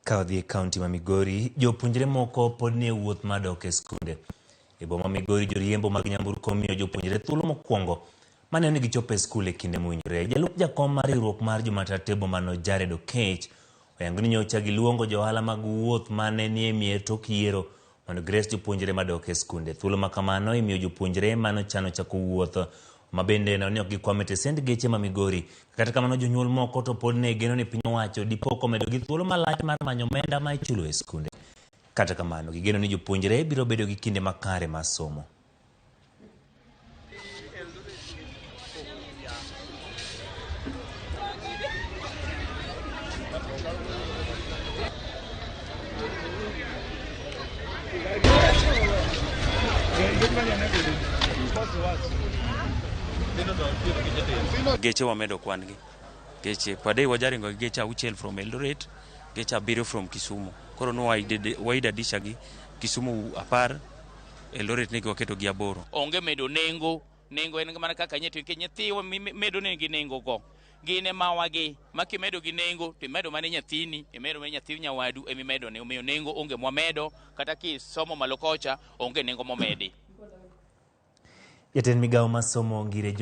Kaodhi e kaunti ma Migori, jopuonjre moko pod nie wuoth mar dok e skunde. E boma Migori, joriembo mag nyamburko miyo jopuonjre thuolo mokwongo mane ni gichopo e skul e kinde mowinjore. Jalup jakom mar riwruok mar jomatate bomano Jared Okech oyango ni nyocha giluongo johala mag wuoth mane nie mier tok yiero mondo gires jopuonjre madok e skunde. Thuolo ma kamano imiyo jopuonjre mano chano chako wuoth mabende ne ok gikwame tesend geche ma Migori. Kata kamano, jonyuol moko to pod ne geno ni piny owacho dipo komedo gi thuolo malach mar manyo omenda ma ichulo e skunde. Kata kamano, gigeno ni jopuonjre biro bedo gi kinde makare mar somo. Geche wamedo kwan gi. Geche pade wajaringo geche 6 from Eldoret, geche 7 from Kisumu. Koro no waida disha gi Kisumu 10, Eldoret ne waketo gi 8. Onge medo nengo en mana kaka nyithiwa medo nengi nengo go. Gine mawagi makimedo gi nengo to imedo mane nyathini, imedo mane nyathi nyawadu emimedo ne omiyo nengo onge mwamedo kata kisomo malo kocha onge nengo momedi. Jatend migawo mar somo Ngire